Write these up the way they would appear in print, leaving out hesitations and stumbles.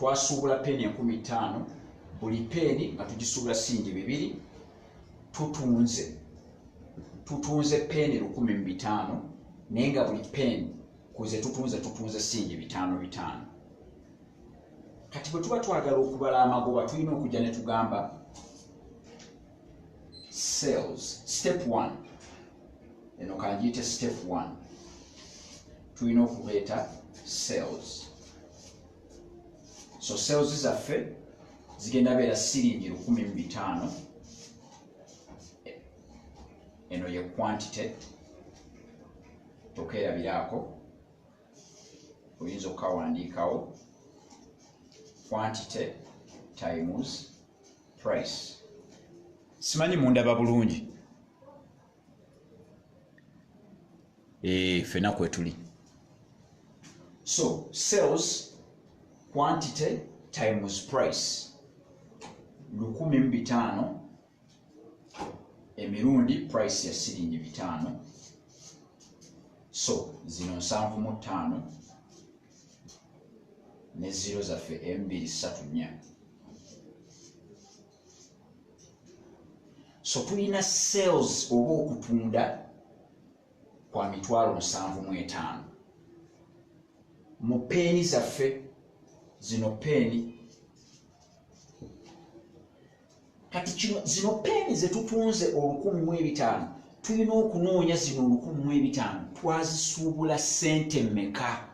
twasuubula peni 15 buli peni nga tugisuubula siringi 2 tutunze peni 15 naye nga buli peni kuze tutunze siringi 5 kati bwe tuba twagala okubala amagoba tulina okujja ne tugamba sales step 1 eno kanjiyite step 1 tulina okuleeta sales. So sales zaffe zigenda beera siringi 15 eno ye quantity tokerabirako oyinza okukawandiikawo quantity times price. Simanyi mundaba bulungi fena kwetuli. So sales quantity times price 15 emirundi price ya siringi 5. So zino 75 ne 0 zaffe 234. So tulina sales oba okutunda kwa 75,000 mu peni zaffe zino peni. Kati zino peni zetutunze 1,500 tulina okunoonya zino 1,500 twazisuubula sente mmeka.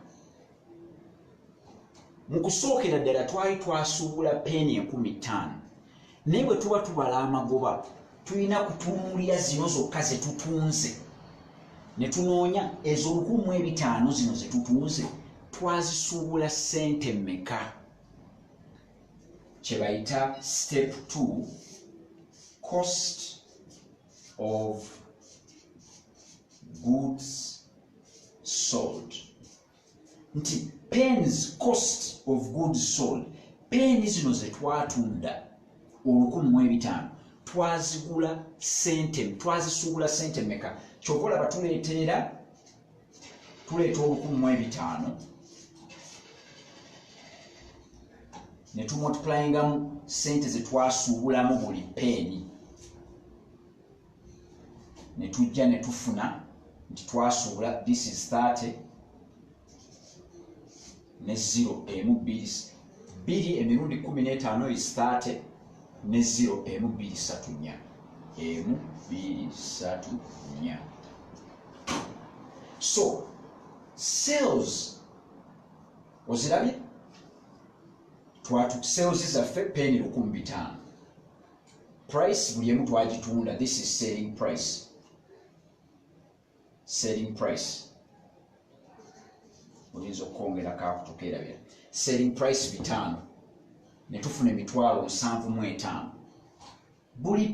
Mu kusookera ddala twali twasuubula peni 15 naye bwe tuba tubala amagoba tulina kutunuulira zino zokka zetutunze ne tunoonya ezo 1,500 zino zetutunze twazisuubula sente mmeka. Kye bayita step 2 cost of goods sold. Nti pens cost of goods sold, peni zino zetwatunda 1,500 twazigula sente, twazisuubula sente mmeka. Kyova olaba tuleeta 1,500 ne tumultiplyingamu sente zetwasuubulamu buli peni ne tujja ne tufuna nti twasuubula this is 30 ne 0 2 emirundi 15 is 30 ne 0 234 234. So sales ozirabye sales zaffe peni 15 price buli emu twagitunda. This is selling price. Oyinza okwongerako akutokerabira selling price 5 ne tufuna 75,000 buli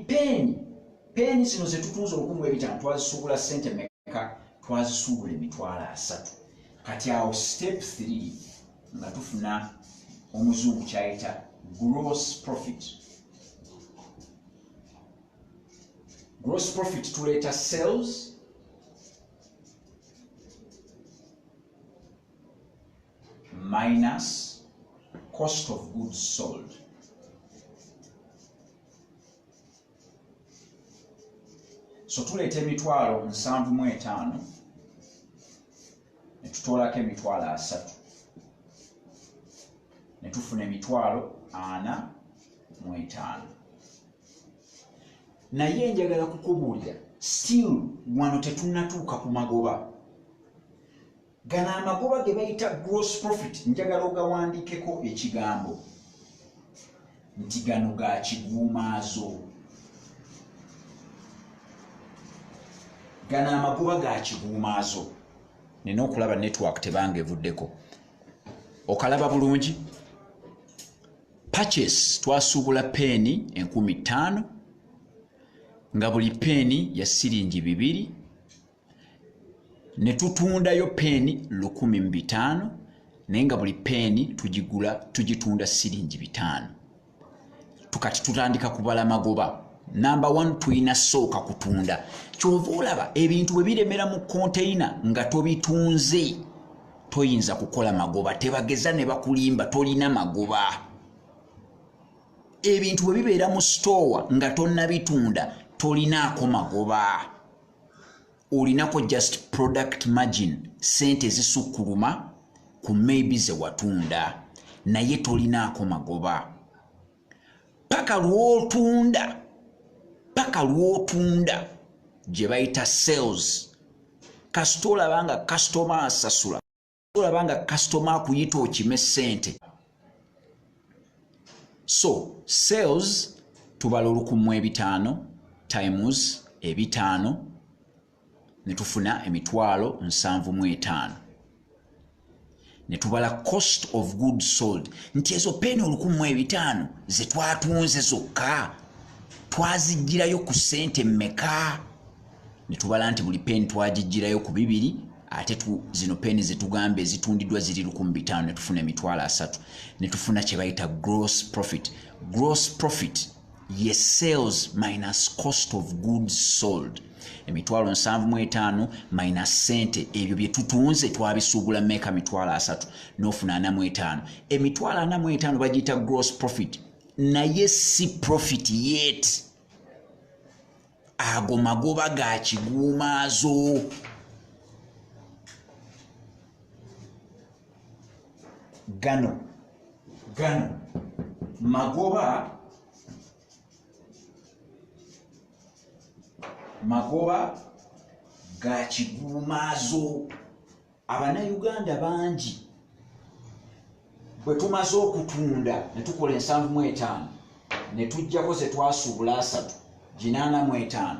peni zino zetutunze 1,500 twazisuubula sente mmeka. Twazisuubula 3,000. Kati awo step 3 nga tufuna omuzungu kyayita gross profit. Gross profit tuleeta sales minus cost of goods sold. So tuleeta 75,000 ne tutoolako 3,000 ne tufuna 45,000. Naye njagala kukubuulira still wano tetunnatuuka ku magoba. Gano amagoba ge bayita gross profit njagala ogawandiikeko ekigambo nti gano ga kiguumaazo. Gano amagoba ga kiguumaazo. Nina okulaba network tebange evuddeko. Okalaba bulungi? Purchase twasuubula peni 15,000 nga buli peni ya siringi 2 ne tutundayo peni 15,000 naye nga buli peni tugitunda siringi 5. Tukati tutandika kubala magoba. Number 1 tulina sooka kutunda. Kyova olaba ebintu bwe biremera mu container nga tobitunze toyinza kukola magoba. Tebageza ne bakulimba tolina magoba. Ebintu bwe bibeera mu store nga tonnabitunda tolinaako magoba. Olinako just product margin, sente zisukkuluma ku maybe ze watunda, naye tolinaako magoba. Paka lwotunda gye bayita sales. Kasita olabanga customer asasula, olabanga customer akuyita okime sente. So sales tubala 1,500 times 5 ne tufuna 75,000. Ne tubala cost of goods sold nti ezo peni 1,500 ze twatunze zokka twazijjirayo ku sente mmeka. Ne tubala nti buli peni twagijjirayo ku 2 ate zino peni ze tugambe ezitundiddwa ziri 1,500 ne tufuna 3,000. Ne tufuna kye bayita gross profit. Gross profit ye sales minus cost of goods sold. 75,000 minus sente ebyo bye tutunze twabisuubula meka 3,000 n'ofuna 45. 45 bagiyita gross profit, naye si profit yet. Ago magoba ga kiguumaazo. Gano magoba ga kiguumaazo. Abannayuganda bangi bwe tumaze okutunda ne tukola 75 ne tujjako ze twasuubula 3 85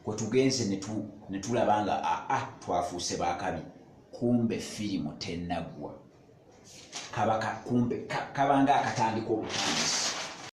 kwe tugenze ne tulabanga twafuuse baakabi. Kumbe firimu tennagwa. Kabanga akatandika obutandisi.